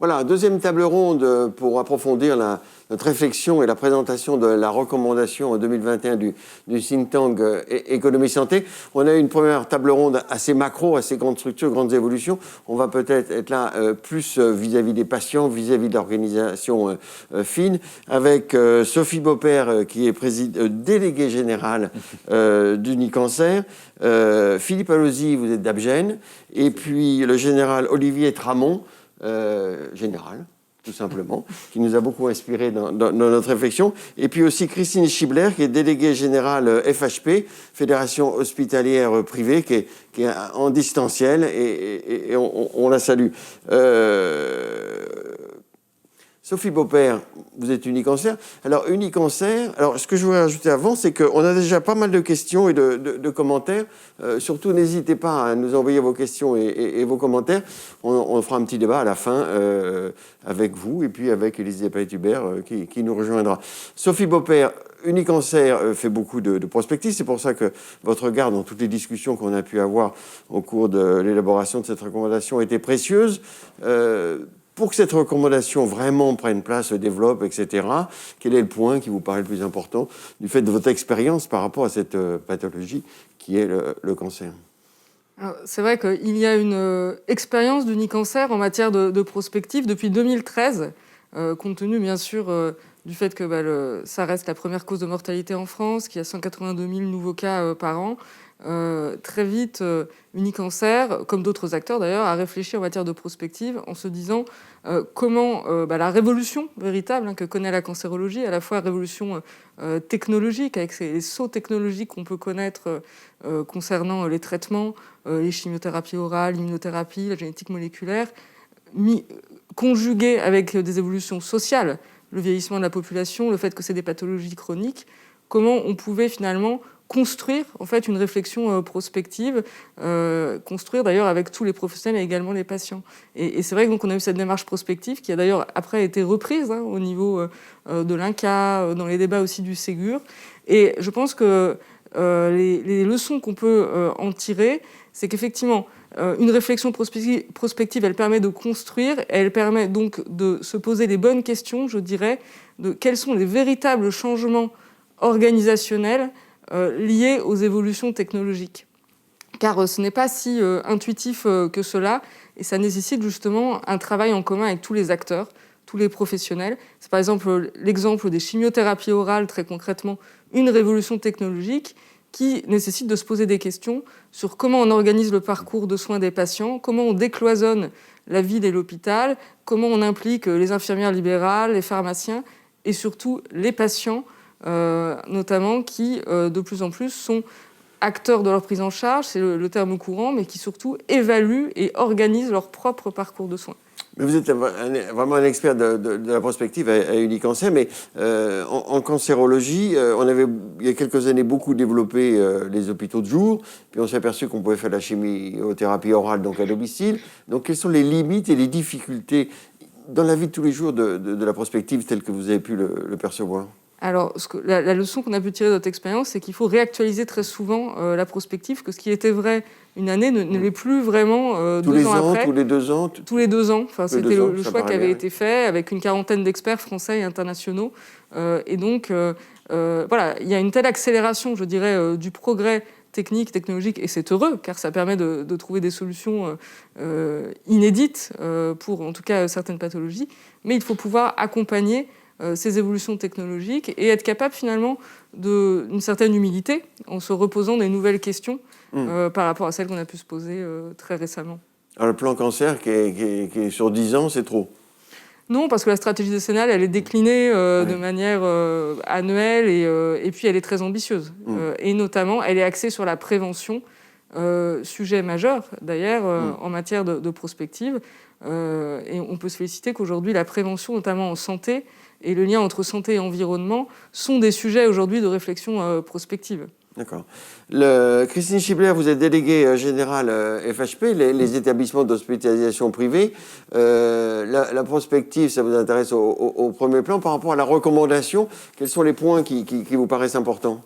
Voilà, deuxième table ronde pour approfondir notre réflexion et la présentation de la recommandation en 2021 du think tank Économie Santé. On a eu une première table ronde assez macro, assez grande structure, grandes évolutions. On va peut-être être là plus vis-à-vis des patients, vis-à-vis de l'organisation fine, avec Sophie Beaupère qui est déléguée générale d'Unicancer, Philippe Allozy, vous êtes d'Abgène, et puis le général Olivier Tramont, général, tout simplement, qui nous a beaucoup inspiré dans notre réflexion. Et puis aussi Christine Schibler, qui est déléguée générale FHP, Fédération hospitalière privée, qui est en distanciel, et on la salue. Sophie Beaupère, vous êtes Unicancer. Alors, Unicancer, ce que je voudrais rajouter avant, c'est qu'on a déjà pas mal de questions et de commentaires. Surtout, n'hésitez pas à nous envoyer vos questions et vos commentaires. On fera un petit débat à la fin avec vous et puis avec Elisabeth Hubert qui nous rejoindra. Sophie Beaupère, Unicancer fait beaucoup de prospective. C'est pour ça que votre regard dans toutes les discussions qu'on a pu avoir au cours de l'élaboration de cette recommandation était précieuse. Pour que cette recommandation vraiment prenne place, se développe, etc., quel est le point qui vous paraît le plus important du fait de votre expérience par rapport à cette pathologie qui est le cancer? Alors, c'est vrai qu'il y a une expérience d'Unicancer en matière de prospective depuis 2013, compte tenu bien sûr du fait que ça reste la première cause de mortalité en France, qu'il y a 182 000 nouveaux cas par an. Très vite, Unicancer, comme d'autres acteurs d'ailleurs, a réfléchi en matière de prospective en se disant comment la révolution véritable que connaît la cancérologie, à la fois révolution technologique, avec les sauts technologiques qu'on peut connaître concernant les traitements, les chimiothérapies orales, l'immunothérapie, la génétique moléculaire, conjugués avec des évolutions sociales, le vieillissement de la population, le fait que c'est des pathologies chroniques, comment on pouvait finalement construire en fait une réflexion prospective, construire d'ailleurs avec tous les professionnels et également les patients. Et c'est vrai que donc on a eu cette démarche prospective qui a d'ailleurs après été reprise au niveau de l'INCa, dans les débats aussi du Ségur. Et je pense que les leçons qu'on peut en tirer, c'est qu'effectivement une réflexion prospective, elle permet de construire, elle permet donc de se poser les bonnes questions, je dirais, de quels sont les véritables changements organisationnels liés aux évolutions technologiques. Car ce n'est pas si intuitif que cela, et ça nécessite justement un travail en commun avec tous les acteurs, tous les professionnels. C'est par exemple l'exemple des chimiothérapies orales, très concrètement, une révolution technologique qui nécessite de se poser des questions sur comment on organise le parcours de soins des patients, comment on décloisonne la ville et l'hôpital, comment on implique les infirmières libérales, les pharmaciens et surtout les patients, notamment qui, de plus en plus, sont acteurs de leur prise en charge, c'est le terme courant, mais qui surtout évaluent et organisent leur propre parcours de soins. Mais vous êtes vraiment un expert de la prospective à Unicancer, mais en cancérologie, on avait il y a quelques années beaucoup développé les hôpitaux de jour, puis on s'est aperçu qu'on pouvait faire de la chimiothérapie orale donc à domicile. Donc quelles sont les limites et les difficultés dans la vie de tous les jours de la prospective telle que vous avez pu le percevoir? Alors, la leçon qu'on a pu tirer de notre expérience, c'est qu'il faut réactualiser très souvent la prospective, que ce qui était vrai une année ne l'est plus vraiment 2 ans après. Tous les 2 ans Tous les 2 ans. Enfin, c'était le choix qui avait bien, été fait avec une quarantaine d'experts français et internationaux. Et donc, voilà, il y a une telle accélération, je dirais, du progrès technique, technologique, et c'est heureux, car ça permet de trouver des solutions inédites pour, en tout cas, certaines pathologies. Mais il faut pouvoir accompagner ces évolutions technologiques et être capable finalement d'une certaine humilité en se reposant des nouvelles questions par rapport à celles qu'on a pu se poser très récemment. Alors le plan cancer qui est sur 10 ans, c'est trop? Non, parce que la stratégie décennale, elle est déclinée de manière annuelle et puis elle est très ambitieuse. Et notamment, elle est axée sur la prévention, sujet majeur d'ailleurs en matière de prospective. Et on peut se féliciter qu'aujourd'hui, la prévention, notamment en santé, et le lien entre santé et environnement sont des sujets aujourd'hui de réflexion prospective. D'accord. Christine Schibler, vous êtes déléguée générale FHP, les établissements d'hospitalisation privés. La prospective, ça vous intéresse au premier plan. Par rapport à la recommandation, quels sont les points qui vous paraissent importants ?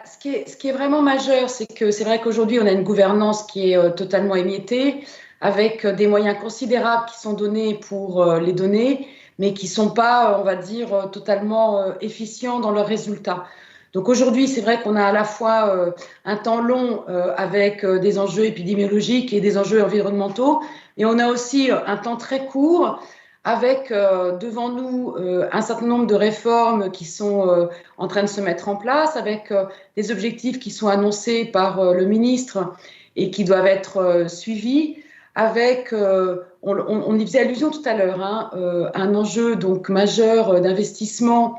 Ce qui est vraiment majeur, c'est que c'est vrai qu'aujourd'hui, on a une gouvernance qui est totalement émiettée, avec des moyens considérables qui sont donnés pour les données, mais qui ne sont pas, on va dire, totalement efficients dans leurs résultats. Donc aujourd'hui, c'est vrai qu'on a à la fois un temps long avec des enjeux épidémiologiques et des enjeux environnementaux, et on a aussi un temps très court avec devant nous un certain nombre de réformes qui sont en train de se mettre en place, avec des objectifs qui sont annoncés par le ministre et qui doivent être suivis, avec, on y faisait allusion tout à l'heure, hein, un enjeu donc majeur d'investissement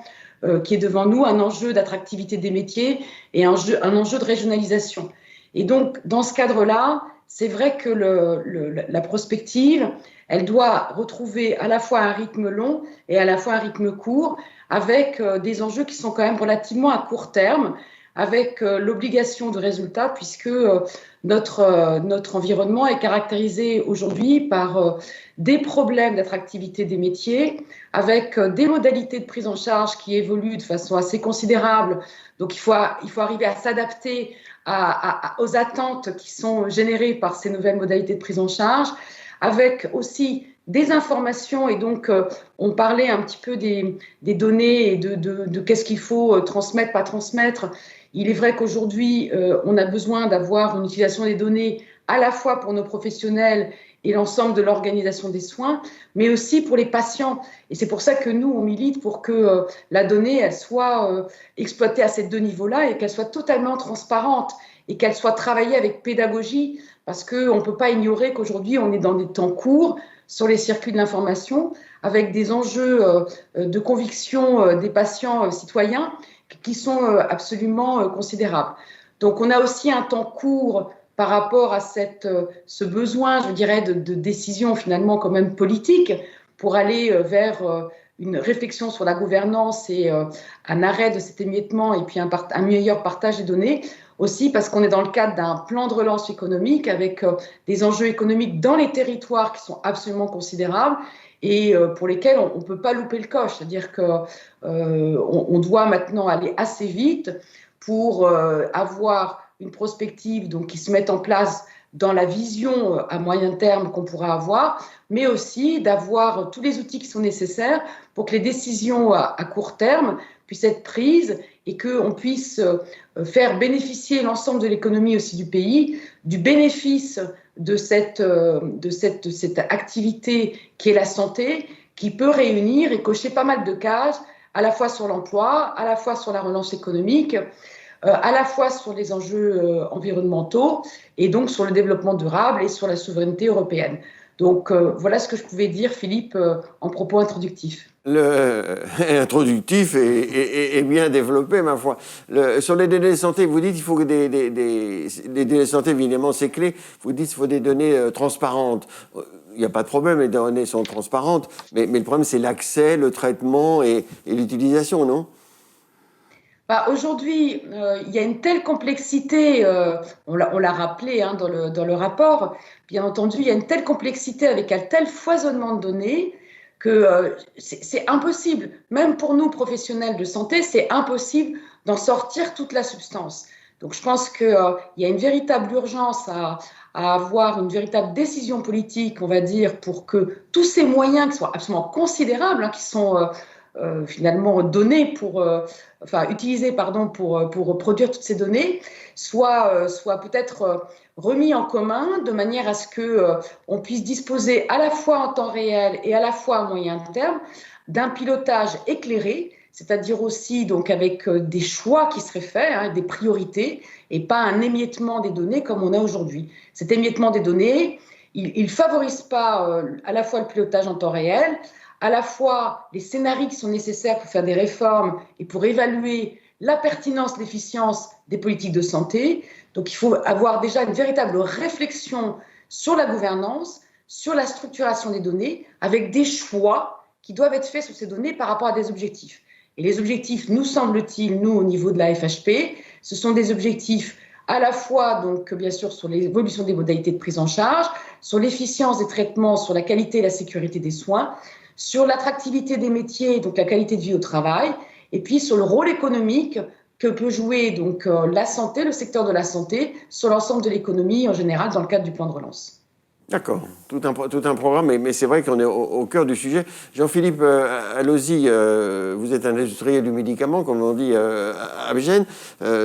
qui est devant nous, un enjeu d'attractivité des métiers et un enjeu de régionalisation. Et donc, dans ce cadre-là, c'est vrai que la prospective, elle doit retrouver à la fois un rythme long et à la fois un rythme court, avec des enjeux qui sont quand même relativement à court terme, avec l'obligation de résultat, puisque notre environnement est caractérisé aujourd'hui par des problèmes d'attractivité des métiers, avec des modalités de prise en charge qui évoluent de façon assez considérable. Donc il faut arriver à s'adapter aux attentes qui sont générées par ces nouvelles modalités de prise en charge, avec aussi des informations, et donc on parlait un petit peu des données et de qu'est-ce qu'il faut transmettre, pas transmettre. Il est vrai qu'aujourd'hui, on a besoin d'avoir une utilisation des données à la fois pour nos professionnels et l'ensemble de l'organisation des soins, mais aussi pour les patients. Et c'est pour ça que nous, on milite pour que la donnée, elle soit exploitée à ces deux niveaux-là et qu'elle soit totalement transparente et qu'elle soit travaillée avec pédagogie, parce qu'on ne peut pas ignorer qu'aujourd'hui, on est dans des temps courts sur les circuits de l'information, avec des enjeux de conviction des patients citoyens qui sont absolument considérables. Donc, on a aussi un temps court par rapport à ce besoin, je dirais, de décision finalement quand même politique pour aller vers une réflexion sur la gouvernance et un arrêt de cet émiettement et puis un meilleur partage des données. Aussi parce qu'on est dans le cadre d'un plan de relance économique avec des enjeux économiques dans les territoires qui sont absolument considérables et pour lesquels on ne peut pas louper le coche. C'est-à-dire qu'on doit maintenant aller assez vite pour avoir une prospective donc, qui se mette en place dans la vision à moyen terme qu'on pourra avoir, mais aussi d'avoir tous les outils qui sont nécessaires pour que les décisions à court terme puissent être prises et qu'on puisse faire bénéficier l'ensemble de l'économie aussi du pays du bénéfice de cette activité qui est la santé, qui peut réunir et cocher pas mal de cases, à la fois sur l'emploi, à la fois sur la relance économique, à la fois sur les enjeux environnementaux et donc sur le développement durable et sur la souveraineté européenne. Donc voilà ce que je pouvais dire, Philippe, en propos introductifs. Introductif et bien développé, ma foi. Sur les données de santé, vous dites qu'il faut que les données de santé, évidemment, c'est clé. Vous dites qu'il faut des données transparentes. Il n'y a pas de problème, les données sont transparentes, mais le problème, c'est l'accès, le traitement et l'utilisation, non ? Aujourd'hui, il y a une telle complexité, on l'a rappelé hein, dans le rapport, bien entendu, il y a une telle complexité avec un tel foisonnement de données que c'est impossible, même pour nous professionnels de santé, c'est impossible d'en sortir toute la substance. Donc je pense qu'il y a une véritable urgence à avoir une véritable décision politique, on va dire, pour que tous ces moyens qui sont absolument considérables, hein, qui sont finalement donnés utilisés pour produire toutes ces données, soient peut-être remis en commun de manière à ce qu'on puisse disposer à la fois en temps réel et à la fois à moyen terme d'un pilotage éclairé, c'est-à-dire aussi donc avec des choix qui seraient faits, hein, des priorités, et pas un émiettement des données comme on a aujourd'hui. Cet émiettement des données, il ne favorise pas à la fois le pilotage en temps réel, à la fois les scénarios qui sont nécessaires pour faire des réformes et pour évaluer la pertinence, l'efficience des politiques de santé. Donc il faut avoir déjà une véritable réflexion sur la gouvernance, sur la structuration des données, avec des choix qui doivent être faits sur ces données par rapport à des objectifs. Et les objectifs, nous semble-t-il, nous, au niveau de la FHP, ce sont des objectifs à la fois, donc, bien sûr, sur l'évolution des modalités de prise en charge, sur l'efficience des traitements, sur la qualité et la sécurité des soins, sur l'attractivité des métiers, donc la qualité de vie au travail, et puis sur le rôle économique que peut jouer donc la santé, le secteur de la santé, sur l'ensemble de l'économie en général dans le cadre du plan de relance. D'accord, tout un programme, mais c'est vrai qu'on est au cœur du sujet. Jean-Philippe Allozy, vous êtes un industriel du médicament, comme on dit à Agen,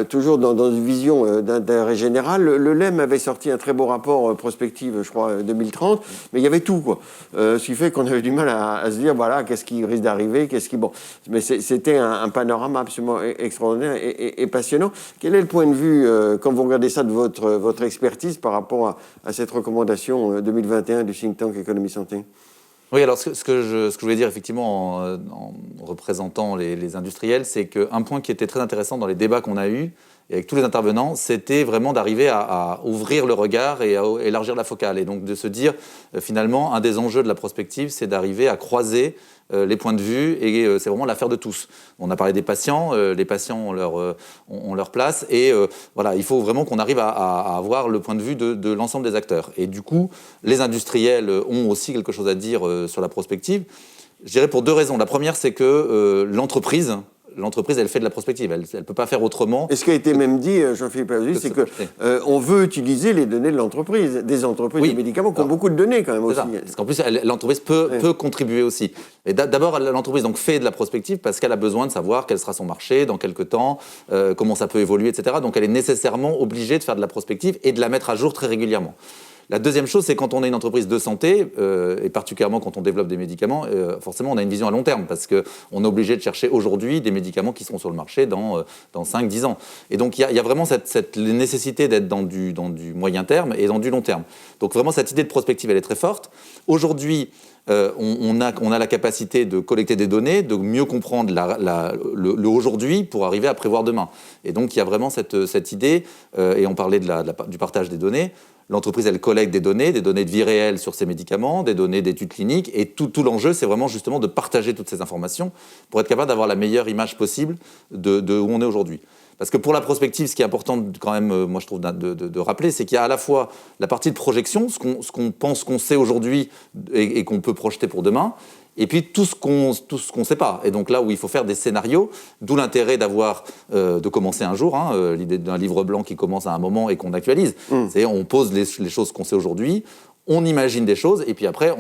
toujours dans une vision d'intérêt général. Le LEM avait sorti un très beau rapport prospective, je crois, 2030, mais il y avait tout, quoi. Ce qui fait qu'on avait du mal à se dire, voilà, qu'est-ce qui risque d'arriver, Bon, mais c'était un panorama absolument extraordinaire et passionnant. Quel est le point de vue, quand vous regardez ça, de votre expertise par rapport à cette recommandation 2021 du think tank Économie Santé? Oui, alors ce que je voulais dire effectivement en représentant les industriels, c'est qu'un point qui était très intéressant dans les débats qu'on a eus, et avec tous les intervenants, c'était vraiment d'arriver à ouvrir le regard et à élargir la focale. Et donc de se dire, finalement, un des enjeux de la prospective, c'est d'arriver à croiser les points de vue, et c'est vraiment l'affaire de tous. On a parlé des patients, les patients ont leur place, et voilà, il faut vraiment qu'on arrive à avoir le point de vue de l'ensemble des acteurs. Et du coup, les industriels ont aussi quelque chose à dire sur la prospective. Je dirais pour deux raisons. La première, c'est que l'entreprise, elle fait de la prospective, elle ne peut pas faire autrement. Et ce qui a été même dit, Jean-Philippe Allozy, c'est qu'on veut utiliser les données de l'entreprise, des entreprises de médicaments qui ont beaucoup de données quand même aussi. Parce qu'en plus, l'entreprise peut contribuer aussi. Et d'abord, l'entreprise donc, fait de la prospective parce qu'elle a besoin de savoir quel sera son marché, dans quelques temps, comment ça peut évoluer, etc. Donc elle est nécessairement obligée de faire de la prospective et de la mettre à jour très régulièrement. La deuxième chose, c'est quand on est une entreprise de santé, et particulièrement quand on développe des médicaments, forcément on a une vision à long terme, parce qu'on est obligé de chercher aujourd'hui des médicaments qui seront sur le marché dans 5-10 ans. Et donc il y a vraiment cette nécessité d'être dans du moyen terme et dans du long terme. Donc vraiment cette idée de prospective, elle est très forte. Aujourd'hui, on a la capacité de collecter des données, de mieux comprendre le aujourd'hui pour arriver à prévoir demain. Et donc il y a vraiment cette idée, et on parlait du partage des données. L'entreprise, elle collecte des données de vie réelle sur ces médicaments, des données d'études cliniques, et tout l'enjeu, c'est vraiment justement de partager toutes ces informations pour être capable d'avoir la meilleure image possible de où on est aujourd'hui. Parce que pour la prospective, ce qui est important quand même, moi je trouve, de rappeler, c'est qu'il y a à la fois la partie de projection, ce qu'on pense qu'on sait aujourd'hui et qu'on peut projeter pour demain, et puis tout ce qu'on ne sait pas. Et donc là où il faut faire des scénarios, d'où l'intérêt de commencer un jour, l'idée d'un livre blanc qui commence à un moment et qu'on actualise. C'est on pose les choses qu'on sait aujourd'hui, on imagine des choses, et puis après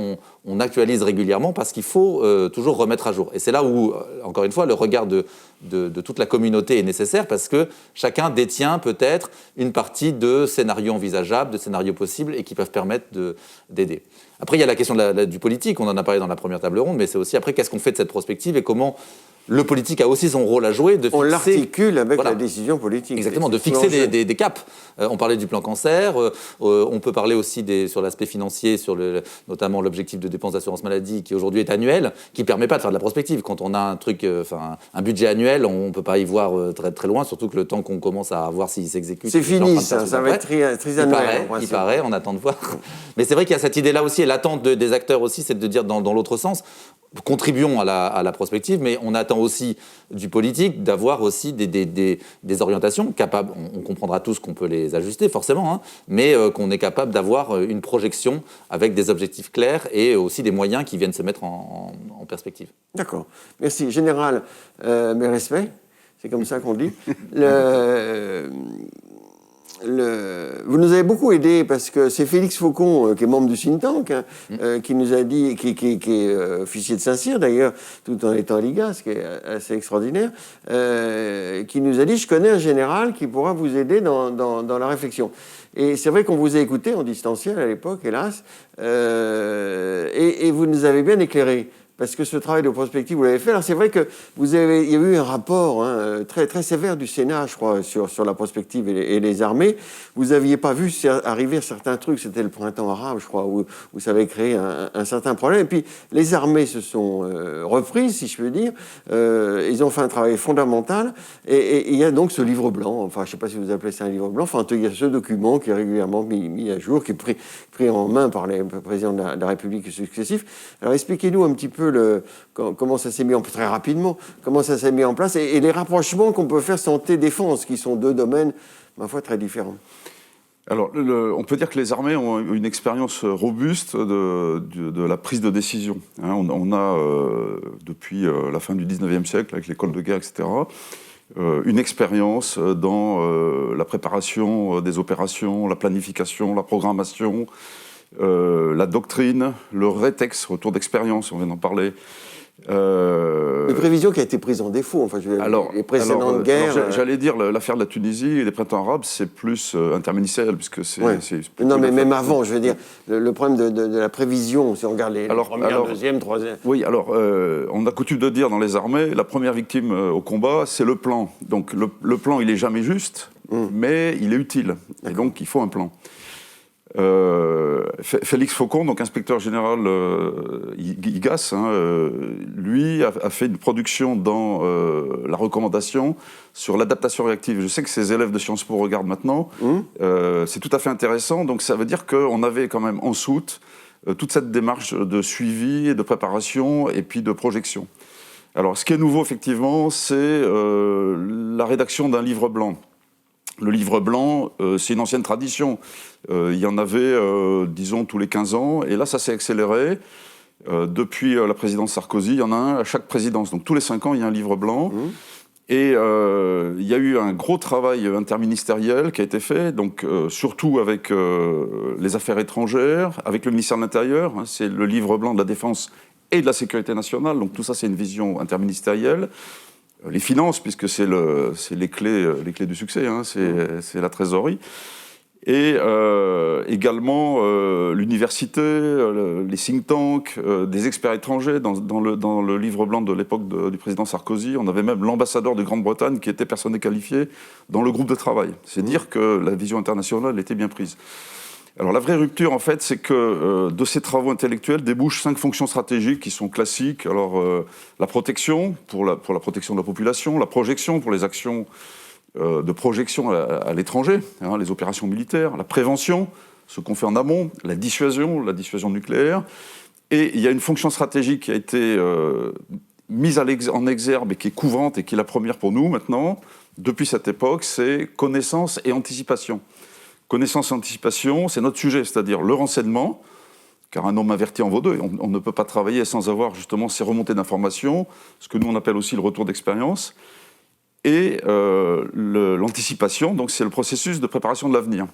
on actualise régulièrement parce qu'il faut toujours remettre à jour. Et c'est là où, encore une fois, le regard de toute la communauté est nécessaire, parce que chacun détient peut-être une partie de scénarios envisageables, de scénarios possibles, et qui peuvent permettre d'aider. Après, il y a la question du politique, on en a parlé dans la première table ronde, mais c'est aussi après, qu'est-ce qu'on fait de cette prospective et comment le politique a aussi son rôle à jouer. On l'articule avec la décision politique. Exactement, de fixer des caps. On parlait du plan cancer, on peut parler aussi sur l'aspect financier, notamment l'objectif de dépenses d'assurance maladie qui aujourd'hui est annuel, qui ne permet pas de faire de la prospective. Quand on a un budget annuel, on ne peut pas y voir très, très loin, surtout que le temps qu'on commence à voir s'il s'exécute... C'est fini, ça va être trisannuel. Il paraît, on attend de voir. Mais c'est vrai qu'il y a cette idée-là aussi, et l'attente des acteurs aussi, c'est de dire dans l'autre sens, contribuons à la prospective, mais on attend aussi du politique d'avoir aussi des orientations capables. On comprendra tous qu'on peut les ajuster, forcément, mais qu'on est capable d'avoir une projection avec des objectifs clairs et aussi des moyens qui viennent se mettre en perspective. D'accord. Merci. Général, mes respects, c'est comme ça qu'on dit. Vous nous avez beaucoup aidé, parce que c'est Félix Faucon, qui est membre du think tank, qui nous a dit, qui est officier de Saint-Cyr d'ailleurs, tout en étant à l'IGA, ce qui est assez extraordinaire, qui nous a dit: je connais un général qui pourra vous aider dans la réflexion. Et c'est vrai qu'on vous a écouté en distanciel à l'époque, hélas, et vous nous avez bien éclairé. Parce que ce travail de prospective, vous l'avez fait. Alors c'est vrai que il y a eu un rapport très, très sévère du Sénat, je crois, sur la prospective et les armées. Vous n'aviez pas vu arriver certains trucs, c'était le printemps arabe, je crois, où ça avait créé un certain problème. Et puis les armées se sont reprises, si je peux dire. Ils ont fait un travail fondamental. Et il y a donc ce livre blanc, enfin je ne sais pas si vous appelez ça un livre blanc, enfin il y a ce document qui est régulièrement mis à jour, qui est pris en main par les présidents de la République successifs. Alors expliquez-nous un petit peu comment ça s'est mis en place, très rapidement, comment ça s'est mis en place, et les rapprochements qu'on peut faire santé-défense, qui sont deux domaines, ma foi, très différents. Alors, on peut dire que les armées ont une expérience robuste de la prise de décision. On a, depuis la fin du 19e siècle, avec l'école de guerre, etc., une expérience dans la préparation des opérations, la planification, la programmation, la doctrine, le rétex, retour d'expérience, on vient d'en parler. Une prévision qui a été prise en défaut. Enfin, les précédentes guerres. J'allais dire l'affaire de la Tunisie et des printemps arabes, c'est plus interministériel puisque c'est. Ouais. Non, mais même avant, je veux dire, le problème de la prévision, si on regarde les premières, deuxième, troisième. Oui, alors on a coutume de dire dans les armées, la première victime au combat, c'est le plan. Donc le plan, il est jamais juste, mais il est utile. Et donc il faut un plan. Félix Faucon, donc inspecteur général IGAS, lui a fait une production dans la recommandation sur l'adaptation réactive. Je sais que ses élèves de Sciences Po regardent maintenant. C'est tout à fait intéressant. Donc ça veut dire qu'on avait quand même en soute toute cette démarche de suivi et de préparation et puis de projection. Alors ce qui est nouveau effectivement, c'est la rédaction d'un livre blanc. Le livre blanc, c'est une ancienne tradition. Il y en avait, disons, tous les 15 ans. Et là, ça s'est accéléré. Depuis la présidence Sarkozy, il y en a un à chaque présidence. Donc tous les 5 ans, il y a un livre blanc. Et il y a eu un gros travail interministériel qui a été fait, donc, surtout avec les affaires étrangères, avec le ministère de l'Intérieur. C'est le livre blanc de la Défense et de la Sécurité nationale. Donc tout ça, c'est une vision interministérielle. Les finances, puisque c'est les clés du succès, c'est la trésorerie. Et également l'université, les think tanks, des experts étrangers. Dans le livre blanc de l'époque du président Sarkozy, on avait même l'ambassadeur de Grande-Bretagne qui était personne qualifiée dans le groupe de travail. C'est dire que la vision internationale était bien prise. Alors la vraie rupture, en fait, c'est que de ces travaux intellectuels débouchent 5 fonctions stratégiques qui sont classiques. Alors la protection, pour la protection de la population, la projection pour les actions de projection à l'étranger, les opérations militaires, la prévention, ce qu'on fait en amont, la dissuasion nucléaire. Et il y a une fonction stratégique qui a été mise en exergue et qui est couvrante et qui est la première pour nous maintenant, depuis cette époque, c'est connaissance et anticipation. Connaissance et anticipation, c'est notre sujet, c'est-à-dire le renseignement, car un homme averti en vaut deux. On ne peut pas travailler sans avoir justement ces remontées d'informations, ce que nous on appelle aussi le retour d'expérience. Et l'anticipation, donc c'est le processus de préparation de l'avenir.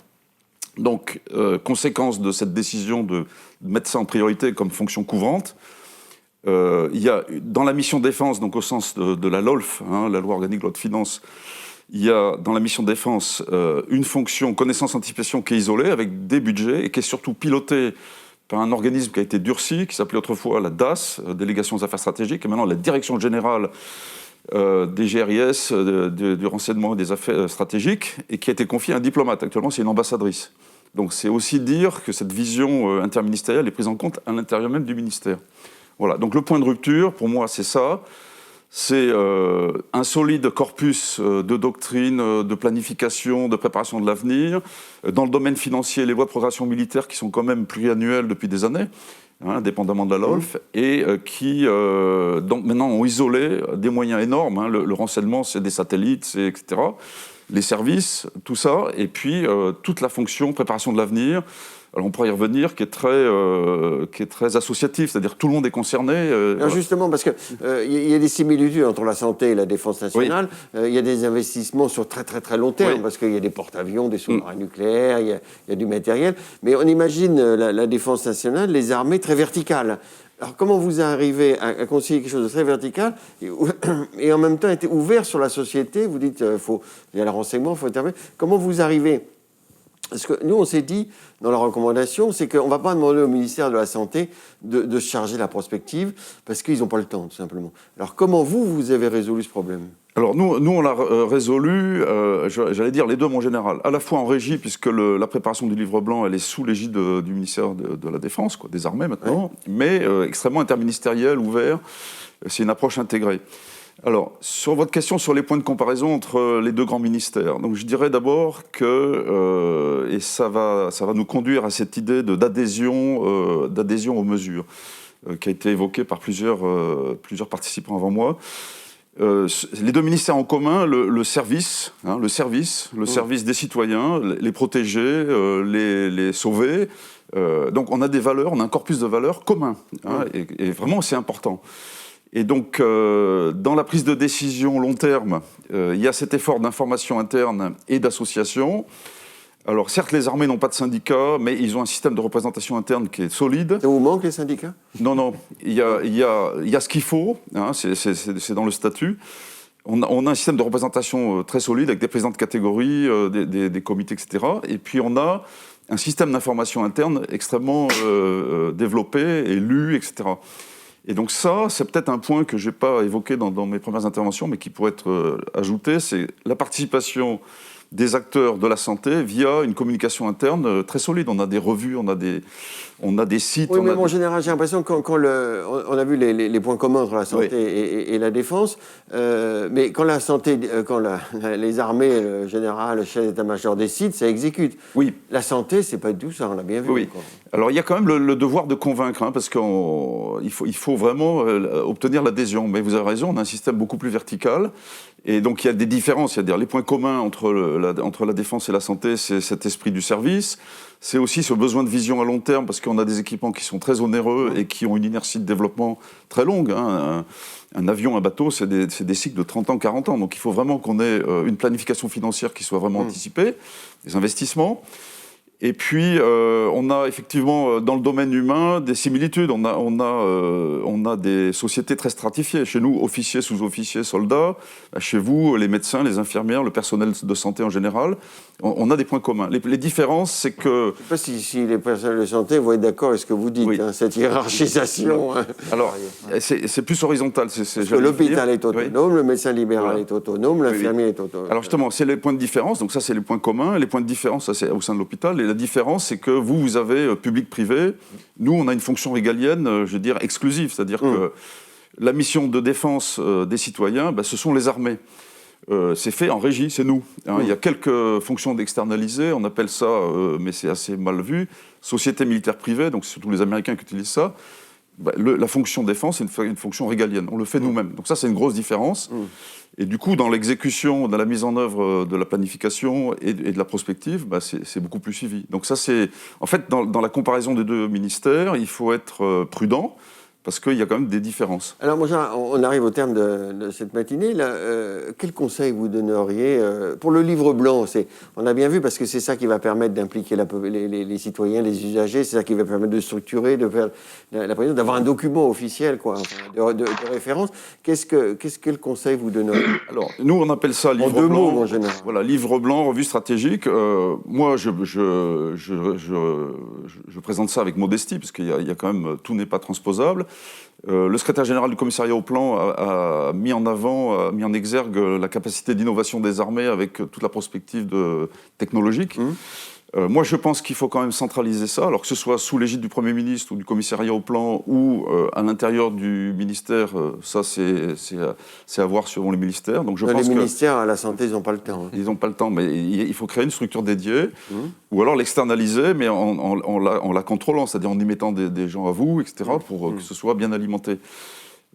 Donc, conséquence de cette décision de mettre ça en priorité comme fonction couvrante, il y a dans la mission défense, donc au sens de la LOLF, la loi organique de loi de finances, il y a dans la mission défense une fonction connaissance-anticipation qui est isolée avec des budgets et qui est surtout pilotée par un organisme qui a été durci, qui s'appelait autrefois la DAS, Délégation aux affaires stratégiques, et maintenant la Direction générale des GRIS, du renseignement et des affaires stratégiques, et qui a été confiée à un diplomate. Actuellement, c'est une ambassadrice. Donc c'est aussi dire que cette vision interministérielle est prise en compte à l'intérieur même du ministère. Voilà, donc le point de rupture, pour moi, c'est ça. C'est un solide corpus de doctrine, de planification, de préparation de l'avenir. Dans le domaine financier, les lois de programmation militaire qui sont quand même pluriannuelles depuis des années, indépendamment de la LOLF, et qui donc maintenant ont isolé des moyens énormes. Le renseignement, c'est des satellites, etc. Les services, tout ça, et puis toute la fonction préparation de l'avenir. Alors on pourrait y revenir, qui est très associatif, c'est-à-dire tout le monde est concerné. Non, justement, parce qu'il y a des similitudes entre la santé et la défense nationale. Il y a des investissements sur très très très long terme, parce qu'il y a des porte-avions, des sous-marins nucléaires, il y a du matériel. Mais on imagine la défense nationale, les armées très verticales. Alors comment vous arrivez à concilier quelque chose de très vertical et en même temps être ouvert sur la société? Vous dites, il y a le renseignement, il faut intervenir. Comment vous arrivez? Parce que nous, on s'est dit, dans la recommandation, c'est qu'on ne va pas demander au ministère de la Santé de se charger de la prospective, parce qu'ils n'ont pas le temps, tout simplement. Alors, comment vous avez résolu ce problème? Alors, nous on l'a résolu, j'allais dire les deux, mon général. À la fois en régie, puisque la préparation du livre blanc, elle est sous l'égide du ministère de la Défense, des armées maintenant, mais extrêmement interministérielle, ouvert. C'est une approche intégrée. Alors, sur votre question sur les points de comparaison entre les deux grands ministères, donc je dirais d'abord que, et ça va nous conduire à cette idée d'adhésion aux mesures, qui a été évoquée par plusieurs participants avant moi. Les deux ministères en commun, le service des citoyens, les protéger, les sauver. Donc on a des valeurs, on a un corpus de valeurs commun, et vraiment c'est important. Et donc, dans la prise de décision long terme, il y a cet effort d'information interne et d'association. Alors, certes, les armées n'ont pas de syndicats, mais ils ont un système de représentation interne qui est solide. Ça vous manque, les syndicats? Non, il y a ce qu'il faut, hein, c'est dans le statut. On a un système de représentation très solide avec des présidents de catégorie, des comités, etc. Et puis, on a un système d'information interne extrêmement développé et lu, etc. Et donc ça, c'est peut-être un point que je n'ai pas évoqué dans mes premières interventions, mais qui pourrait être ajouté, c'est la participation des acteurs de la santé via une communication interne très solide. On a des revues, on a des sites. Oui, mais en général, j'ai l'impression qu'on on a vu les points communs entre la santé et la défense, mais quand la santé, les armées, le général, le chef d'état-major décident, ça exécute. Oui. La santé, c'est pas du tout ça, on l'a bien vu. Oui. Alors, il y a quand même le devoir de convaincre, hein, parce qu'il faut vraiment obtenir l'adhésion. Mais vous avez raison, on a un système beaucoup plus vertical. Et donc, il y a des différences. C'est-à-dire, les points communs entre la défense et la santé, c'est cet esprit du service. C'est aussi ce besoin de vision à long terme, parce qu'on a des équipements qui sont très onéreux et qui ont une inertie de développement très longue. Hein. Un avion, un bateau, c'est des cycles de 30 ans, 40 ans. Donc, il faut vraiment qu'on ait une planification financière qui soit vraiment anticipée, des investissements. Et puis, on a effectivement, dans le domaine humain, des similitudes. On a des sociétés très stratifiées. Chez nous, officiers, sous-officiers, soldats. Chez vous, les médecins, les infirmières, le personnel de santé en général. On a des points communs. Les différences, c'est que... Je ne sais pas si les personnels de santé vont être d'accord avec ce que vous dites, Oui. hein, cette hiérarchisation. Hein. Alors, c'est plus horizontal. Parce que l'hôpital est autonome, le médecin libéral est autonome, l'infirmier est autonome. Alors justement, c'est les points de différence. Donc ça, c'est les points communs. Les points de différence, ça, c'est au sein de l'hôpital. Et la différence, c'est que vous avez public-privé. Nous, on a une fonction régalienne, je veux dire, exclusive. C'est-à-dire que la mission de défense des citoyens, ce sont les armées. C'est fait en régie, c'est nous. Hein. Il y a quelques fonctions d'externalisées, on appelle ça, mais c'est assez mal vu, société militaire privée, donc c'est surtout les Américains qui utilisent ça. La fonction défense, c'est une fonction régalienne, on le fait nous-mêmes. Donc ça, c'est une grosse différence. Et du coup, dans l'exécution, dans la mise en œuvre de la planification et de la prospective, c'est beaucoup plus suivi. Donc ça, c'est... En fait, dans la comparaison des deux ministères, il faut être prudent, parce qu'il y a quand même des différences. Alors, moi, on arrive au terme de cette matinée. Là, quel conseil vous donneriez pour le livre blanc? On a bien vu, parce que c'est ça qui va permettre d'impliquer les citoyens, les usagers, c'est ça qui va permettre de structurer, de faire la présidence, d'avoir un document officiel, quoi, de référence. Quel conseil vous donneriez? Alors, nous, on appelle ça livre blanc. En deux mots, en général. Voilà, livre blanc, revue stratégique. Moi, je présente ça avec modestie, parce qu'il y a quand même... Tout n'est pas transposable. Le secrétaire général du commissariat au plan a mis en exergue la capacité d'innovation des armées avec toute la prospective technologique. Moi, je pense qu'il faut quand même centraliser ça, alors que ce soit sous l'égide du Premier ministre ou du commissariat au plan ou à l'intérieur du ministère, ça c'est à voir selon les ministères. Donc, les ministères à la santé, ils n'ont pas le temps. Hein. Ils n'ont pas le temps, mais il faut créer une structure dédiée, ou alors l'externaliser, mais en la contrôlant, c'est-à-dire en y mettant des gens à vous, etc., pour que ce soit bien alimenté.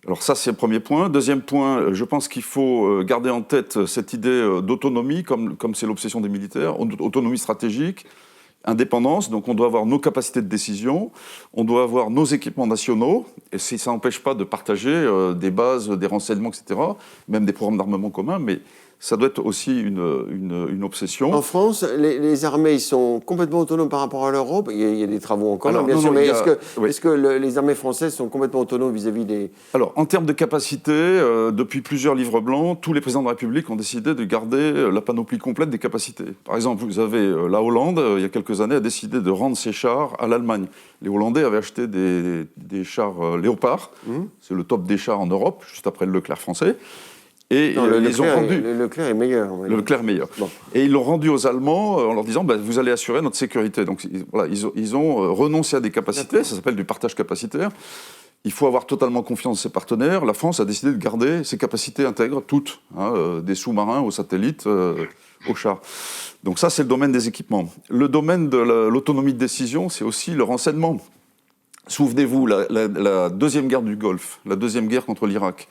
Alors ça, c'est le premier point. Deuxième point, je pense qu'il faut garder en tête cette idée d'autonomie, comme c'est l'obsession des militaires, autonomie stratégique, indépendance. Donc on doit avoir nos capacités de décision, on doit avoir nos équipements nationaux, et ça n'empêche pas de partager des bases, des renseignements, etc., même des programmes d'armement communs, mais ça doit être aussi une obsession. En France, les armées ils sont complètement autonomes par rapport à l'Europe. Il y a des travaux encore, bien sûr, mais est-ce que les armées françaises sont complètement autonomes vis-à-vis des... Alors, en termes de capacité, depuis plusieurs livres blancs, tous les présidents de la République ont décidé de garder la panoplie complète des capacités. Par exemple, vous avez la Hollande, il y a quelques années, a décidé de rendre ses chars à l'Allemagne. Les Hollandais avaient acheté des chars Léopard, c'est le top des chars en Europe, juste après le Leclerc français. Et non, ils ont rendu. Le Leclerc est meilleur. Le Leclerc est meilleur. Bon. Et ils l'ont rendu aux Allemands en leur disant vous allez assurer notre sécurité. Donc voilà, ils ont renoncé à des capacités, ça s'appelle du partage capacitaire. Il faut avoir totalement confiance en ses partenaires. La France a décidé de garder ses capacités intègres, toutes, des sous-marins aux satellites, aux chars. Donc ça, c'est le domaine des équipements. Le domaine de l'autonomie de décision, c'est aussi le renseignement. Souvenez-vous, la deuxième guerre du Golfe, la deuxième guerre contre l'Irak.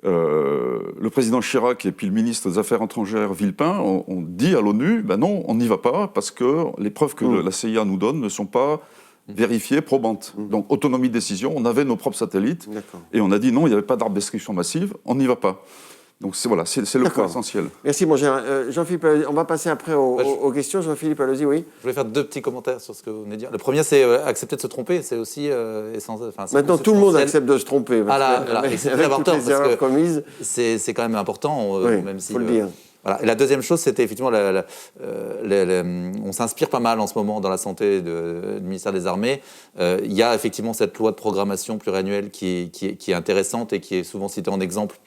Le président Chirac et puis le ministre des Affaires étrangères Villepin ont dit à l'ONU non, on n'y va pas parce que les preuves que la CIA nous donne ne sont pas vérifiée, probante. Donc autonomie de décision, on avait nos propres satellites, et on a dit non, il n'y avait pas d'arbre description massive, on n'y va pas. Donc c'est le point essentiel. Merci, mon cher Jean-Philippe. On va passer après aux questions. Jean-Philippe Allez-y, oui. Je voulais faire 2 petits commentaires sur ce que vous venez de dire. Le premier, c'est accepter de se tromper. C'est aussi essentiel. Maintenant, tout le monde accepte de se tromper. Et c'est très important parce que commises, c'est quand même important, même si. Faut le dire. Voilà. Et la deuxième chose, c'était effectivement, on s'inspire pas mal en ce moment dans la santé du ministère des Armées. Il y a effectivement cette loi de programmation pluriannuelle qui est intéressante et qui est souvent citée en exemple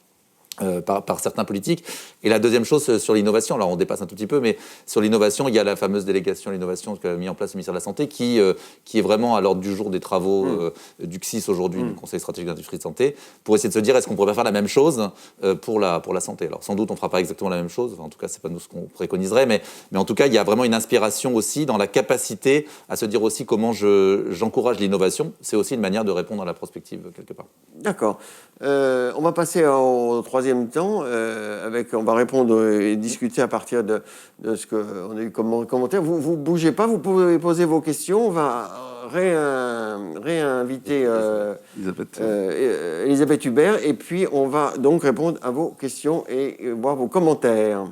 par certains politiques. Et la deuxième chose sur l'innovation, alors on dépasse un tout petit peu, mais sur l'innovation, il y a la fameuse délégation à l'innovation qu'a mis en place le ministère de la Santé, qui est vraiment à l'ordre du jour des travaux du CSIS aujourd'hui, du Conseil stratégique d'industrie de santé, pour essayer de se dire est-ce qu'on pourrait faire la même chose pour la santé. Alors sans doute on ne fera pas exactement la même chose, enfin, en tout cas c'est pas nous ce qu'on préconiserait, mais en tout cas il y a vraiment une inspiration aussi dans la capacité à se dire aussi comment j'encourage l'innovation. C'est aussi une manière de répondre à la prospective quelque part. D'accord. On va passer au troisième temps, on va répondre et discuter à partir de ce qu'on a eu comme commentaire. Vous bougez pas, vous pouvez poser vos questions. On va réinviter Elisabeth Hubert, et puis on va donc répondre à vos questions et voir vos commentaires.